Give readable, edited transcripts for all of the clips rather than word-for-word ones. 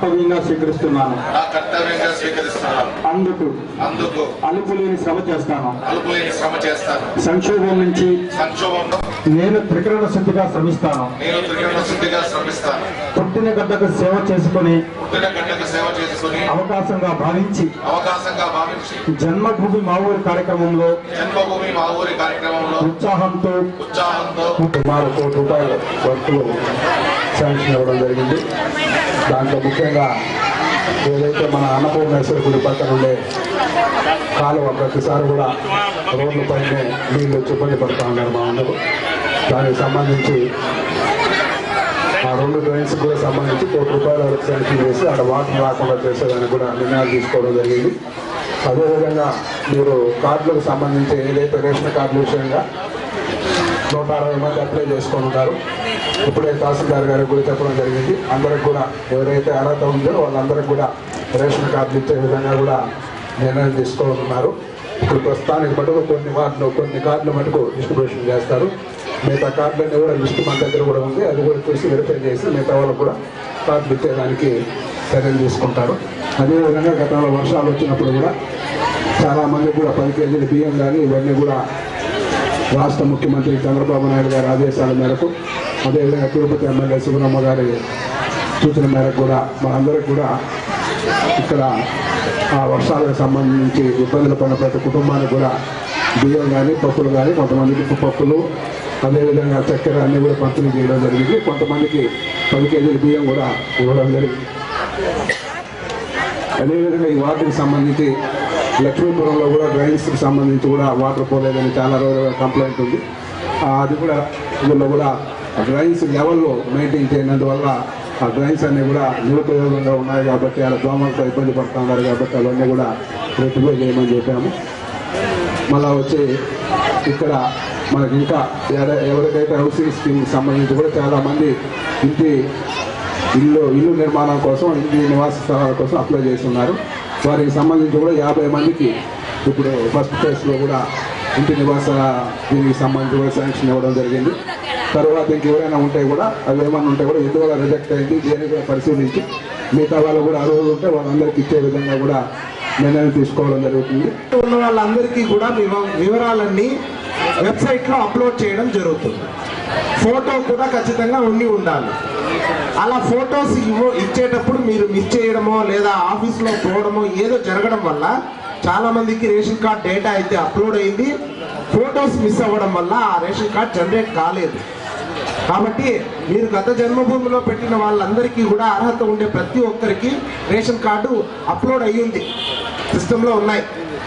కర్తవ్యంగా స్వీకరిస్తున్నాను. అందుకు అలుపులేని శ్రమ చేస్తాను. సంక్షోభం నుంచి నేను త్రికరణ శుద్ధిగా శ్రమిస్తాను. పుట్టిన గడ్డకు సేవ చేసుకుని అవకాశంగా భావించి జన్మభూమి మా ఊరి కార్యక్రమంలో ఉత్సాహంతో సుమారు ₹1,00,00,000 వరకు శాంక్షన్ ఇవ్వడం జరిగింది. దాంట్లో ముఖ్యంగా ఏదైతే మన అన్నపూర్ణేశ్వర గుడి పక్కన ఉండే కాలువ ప్రతిసారి కూడా రోడ్లపైనే నీళ్లు ఇబ్బంది పడుతూ ఉన్నారు మా అందరూ. దానికి సంబంధించి ఆ 2 డ్రైన్స్ కూడా సంబంధించి ₹1,00,00,000 వరకు శాంక్షన్ చేసి అక్కడ వాటర్ రాకుండా చేసేదానికి కూడా నిర్ణయాలు తీసుకోవడం జరిగింది. అదేవిధంగా మీరు కార్డులకు సంబంధించి ఏదైతే రేషన్ కార్డుల విషయంగా 160 మంది అప్లై చేసుకొని ఉన్నారు. ఇప్పుడే తహసీల్దార్ గారికి కూడా చెప్పడం జరిగింది. అందరికి కూడా ఎవరైతే అర్హత ఉందో వాళ్ళందరికీ కూడా రేషన్ కార్డులు ఇచ్చే విధంగా కూడా నిర్ణయం తీసుకోనున్నారు. ఇప్పుడు ప్రస్తుతానికి మటుకు కొన్ని కార్డులు మటుకు డిస్ట్రిబ్యూషన్ చేస్తారు. మిగతా కార్డులన్నీ కూడా లిస్ట్ మన దగ్గర కూడా ఉంది. అది కూడా చూసి వెరిఫై చేసి మిగతా వాళ్ళకు కూడా కార్డులు ఇచ్చేదానికి చర్యలు తీసుకుంటారు. అదేవిధంగా గతంలో వర్షాలు వచ్చినప్పుడు కూడా చాలామంది కూడా 10 కేజీల బియ్యం కానీ ఇవన్నీ కూడా రాష్ట్ర ముఖ్యమంత్రి చంద్రబాబు నాయుడు గారి ఆదేశాల మేరకు, అదేవిధంగా తిరుపతి ఎమ్మెల్యే సుబ్రహ్మ గారి సూచన మేరకు కూడా మనందరికీ కూడా ఇక్కడ ఆ వర్షాలకు సంబంధించి ఇబ్బందులు పడిన ప్రతి కుటుంబానికి కూడా బియ్యం కానీ పప్పులు కానీ, కొంతమందికి పప్పులు అదేవిధంగా చక్కెర అన్నీ కూడా పంపిణీ చేయడం జరిగింది. కొంతమందికి 10 కేజీల బియ్యం కూడా ఇవ్వడం జరిగింది. అదేవిధంగా ఈ వార్డుకి సంబంధించి లక్ష్మీపురంలో కూడా డ్రైన్స్కి సంబంధించి కూడా వాటర్ పోలేదని చాలా రోజులుగా కంప్లైంట్ ఉంది. అది కూడా ఊళ్ళో కూడా డ్రైన్స్ లెవెల్లో మెయింటైన్ చేయనందువల్ల ఆ డ్రైన్స్ అన్నీ కూడా నిరుపయోగంగా ఉన్నాయి కాబట్టి అలా దోమలతో ఇబ్బంది పడుతున్నారు కాబట్టి అవన్నీ కూడా రెక్టిఫై చేయమని చెప్పాము. మళ్ళా వచ్చి ఇక్కడ మనకి ఇంకా ఎవరికైతే హౌసింగ్ స్కీమ్కి సంబంధించి కూడా చాలామంది ఇల్లు నిర్మాణం కోసం, ఇంటి నివాస స్థలాల కోసం అప్లై చేస్తున్నారు. వారికి సంబంధించి కూడా 50 మందికి ఇప్పుడు ఫస్ట్ ఫేజ్లో కూడా ఇంటి నివాస దీనికి సంబంధించి కూడా శాంక్షన్ ఇవ్వడం జరిగింది. తర్వాత ఇంకెవరైనా ఉంటే కూడా అవి ఏమైనా ఉంటే కూడా ఎందువల్ల రిజెక్ట్ అయింది దీన్ని కూడా పరిశీలించి మిగతా వాళ్ళు కూడా అర్హులు ఉంటే వాళ్ళందరికీ ఇచ్చే విధంగా కూడా నిర్ణయం తీసుకోవడం జరుగుతుంది. ఉన్న వాళ్ళందరికీ కూడా వివరాలన్నీ వెబ్సైట్లో అప్లోడ్ చేయడం జరుగుతుంది. ఫోటో కూడా ఖచ్చితంగా ఉండాలి. అలా ఫొటోస్ ఇచ్చేటప్పుడు మీరు మిస్ చేయడమో లేదా ఆఫీస్లో పోవడమో ఏదో జరగడం వల్ల చాలామందికి రేషన్ కార్డ్ డేటా అయితే అప్లోడ్ అయింది, ఫొటోస్ మిస్ అవ్వడం వల్ల ఆ రేషన్ కార్డ్ జనరేట్ కాలేదు. కాబట్టి మీరు గత జన్మభూమిలో పెట్టిన వాళ్ళందరికీ కూడా అర్హత ఉండే ప్రతి ఒక్కరికి రేషన్ కార్డు అప్లోడ్ అయ్యింది, సిస్టంలో ఉన్నాయి.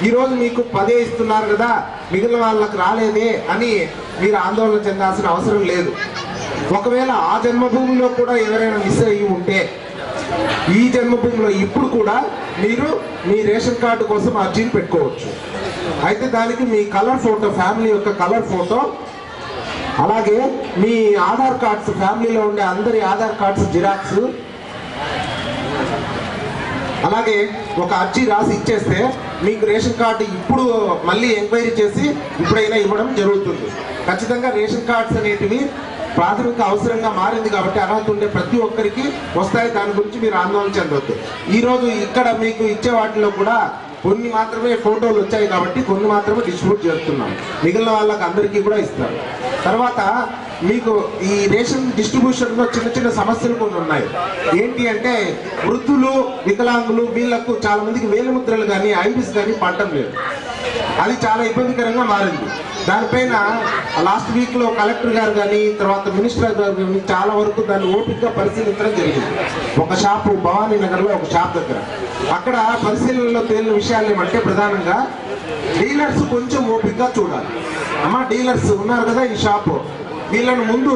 ఈరోజు మీకు 10 ఇస్తున్నారు కదా, మిగిలిన వాళ్ళకి రాలేదే అని మీరు ఆందోళన చెందాల్సిన అవసరం లేదు. ఒకవేళ ఆ జన్మభూమిలో కూడా ఎవరైనా మిస్ అయ్యి ఉంటే ఈ జన్మభూమిలో ఇప్పుడు కూడా మీరు మీ రేషన్ కార్డు కోసం అర్జీని పెట్టుకోవచ్చు. అయితే దానికి మీ కలర్ ఫోటో, ఫ్యామిలీ యొక్క కలర్ ఫోటో, అలాగే మీ ఆధార్ కార్డ్స్, ఫ్యామిలీలో ఉండే అందరి ఆధార్ కార్డ్స్ జిరాక్స్, అలాగే ఒక అర్జీ రాసి ఇచ్చేస్తే మీకు రేషన్ కార్డు ఇప్పుడు మళ్ళీ ఎంక్వైరీ చేసి ఇప్పుడైనా ఇవ్వడం జరుగుతుంది. ఖచ్చితంగా రేషన్ కార్డ్స్ అనేటివి ప్రాథమిక అవసరంగా మారింది కాబట్టి అర్హత ఉండే ప్రతి ఒక్కరికి వస్తాయి. దాని గురించి మీరు ఆందోళన చెందవద్దు. ఈరోజు ఇక్కడ మీకు ఇచ్చే వాటిలో కూడా కొన్ని మాత్రమే ఫోటోలు వచ్చాయి కాబట్టి కొన్ని మాత్రమే డిస్ట్రిబ్యూట్ చేస్తున్నాం. మిగిలిన వాళ్ళకి అందరికీ కూడా ఇస్తారు. తర్వాత మీకు ఈ రేషన్ డిస్ట్రిబ్యూషన్లో చిన్న సమస్యలు కొన్ని ఉన్నాయి. ఏంటి అంటే వృద్ధులు, వికలాంగులు వీళ్లకు చాలా మందికి వేలిముద్రలు కానీ ఐబిస్ కానీ పడటం లేదు. అది చాలా ఇబ్బందికరంగా మారింది. దానిపైన లాస్ట్ వీక్లో కలెక్టర్ గారు కానీ తర్వాత మినిస్టర్ గారు కానీ చాలా వరకు దాన్ని ఓపికగా పరిశీలించడం జరిగింది. ఒక షాపు భవానీ నగర్లో ఒక షాప్ దగ్గర అక్కడ పరిశీలనలో తేలిన విషయాలు ఏమంటే ప్రధానంగా డీలర్స్ కొంచెం ఓపికగా చూడాలి. అమ్మ డీలర్స్ ఉన్నారు కదా ఈ షాపు, వీళ్ళను ముందు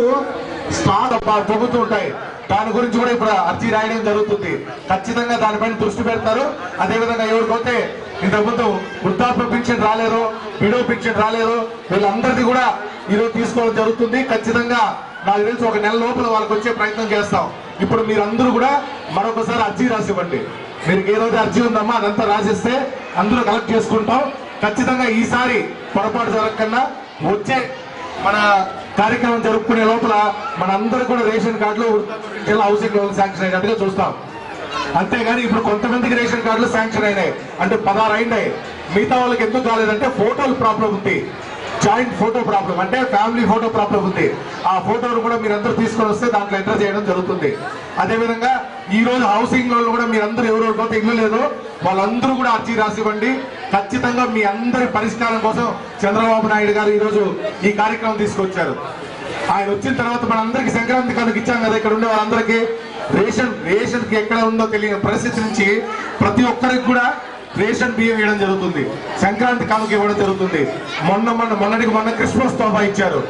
స్టాక్ పొగుతుంటాయి. దాని గురించి కూడా ఇప్పుడు అర్జీ రాయడం జరుగుతుంది. ఖచ్చితంగా దానిపైన దృష్టి పెడతారు. అదేవిధంగా ఎవరికైతే ఇంతకుముందు వృద్ధాప్య పింఛన్ రాలేరు, విడో పింఛన్ రాలేరు, వీళ్ళందరిది కూడా ఈరోజు తీసుకోవడం జరుగుతుంది. ఖచ్చితంగా నాకు తెలిసి 1 నెల లోపల వాళ్ళకి వచ్చే ప్రయత్నం చేస్తాం. ఇప్పుడు మీరందరూ కూడా మరొకసారి అర్జీ రాసివ్వండి. మీరు ఏ రోజు అర్జీ ఉందమ్మా అదంతా రాసిస్తే అందరూ కలెక్ట్ చేసుకుంటాం. ఖచ్చితంగా ఈసారి పొరపాటు జరగకుండా వచ్చే మన కార్యక్రమం జరుపుకునే లోపల మన అందరూ కూడా రేషన్ కార్డులో హౌసింగ్ లోన్ శాంక్షన్ అయినట్టుగా చూస్తాం. అంతేగాని ఇప్పుడు కొంతమందికి రేషన్ కార్డులు శాంక్షన్ అయినాయి, అంటే 16 అయినాయి. మిగతా వాళ్ళకి ఎందుకు కాలేదంటే ఫోటోలు ప్రాబ్లం ఉంది, జాయింట్ ఫోటో ప్రాబ్లం, అంటే ఫ్యామిలీ ఫోటో ప్రాబ్లం ఉంది. ఆ ఫోటోను కూడా మీరందరూ తీసుకొని వస్తే దాంట్లో ఎంటర్ చేయడం జరుగుతుంది. అదేవిధంగా ఈ రోజు హౌసింగ్ లోన్ కూడా మీరందరూ ఎవరెవరికైతే ఇల్లు లేదో వాళ్ళందరూ కూడా అర్జీ రాసివ్వండి. ఖచ్చితంగా మీ అందరి పరిష్కారం కోసం చంద్రబాబు నాయుడు గారు ఈ రోజు ఈ కార్యక్రమం తీసుకొచ్చారు. ఆయన వచ్చిన తర్వాత మనందరికీ సంక్రాంతి కానుక ఇచ్చాం కదా, ఇక్కడ ఉండే వాళ్ళందరికీ రేషన్ కి ఎక్కడ ఉందో తెలియని పరిస్థితి నుంచి ప్రతి ఒక్కరికి కూడా రేషన్ బియ్యం ఇవ్వడం జరుగుతుంది, సంక్రాంతి కానుక ఇవ్వడం జరుగుతుంది. మొన్నటికి మొన్న క్రిస్మస్ తోఫా ఇచ్చారు,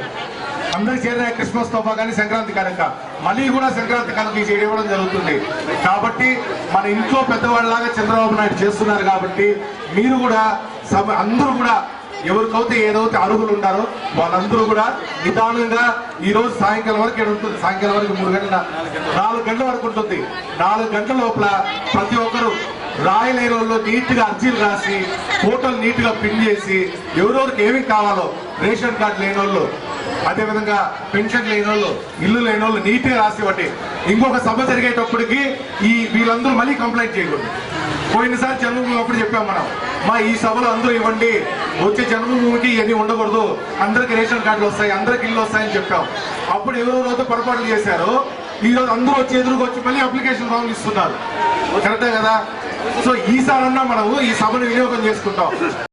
అందరికి చేరిన క్రిస్మస్ తోఫా కానీ సంక్రాంతి కానుక మళ్ళీ కూడా సంక్రాంతి కానుక ఇవ్వడం జరుగుతుంది. కాబట్టి మన ఇంట్లో పెద్దవాళ్ళలాగా చంద్రబాబు నాయుడు చేస్తున్నారు. కాబట్టి మీరు కూడా అందరూ కూడా ఎవరికైతే ఏదైతే అర్హులు ఉన్నారో వాళ్ళందరూ కూడా నిదానంగా ఈ రోజు సాయంకాలం వరకు ఉంటుంది, సాయంకాలం వరకు 3 గంటల 4 గంటల వరకు ఉంటుంది. 4 గంటల లోపల ప్రతి ఒక్కరు రాయలేని వాళ్ళు నీట్ గా అర్జీలు రాసి ఫోటోలు నీట్ గా పిన్ చేసి ఎవరెవరికి ఏమి కావాలో, రేషన్ కార్డు లేని వాళ్ళు, అదేవిధంగా పెన్షన్ లేని వాళ్ళు, ఇల్లు లేని వాళ్ళు నీట్ గా రాసి ఇవ్వండి. ఇంకొక సభ జరిగేటప్పటికి వీళ్ళందరూ మళ్ళీ కంప్లైంట్ చేయకూడదు. పోయినసారి జన్మభూమి అప్పుడు చెప్పాం మనం, ఈ సభలో అందరూ ఇవ్వండి, వచ్చే జన్మభూమికి ఇవన్నీ ఉండకూడదు, అందరికి రేషన్ కార్డులు వస్తాయి, అందరికి ఇల్లు వస్తాయని చెప్పాం. అప్పుడు ఎవరెవరైతే పొరపాట్లు చేశారో ఈ రోజు అందరూ వచ్చి ఎదురుకొచ్చి మళ్ళీ అప్లికేషన్ ఫామ్లు ఇస్తున్నారు. కరెక్టే కదా? సో ఈసారన్నా మనము ఈ సభను వినియోగం చేసుకుంటాం.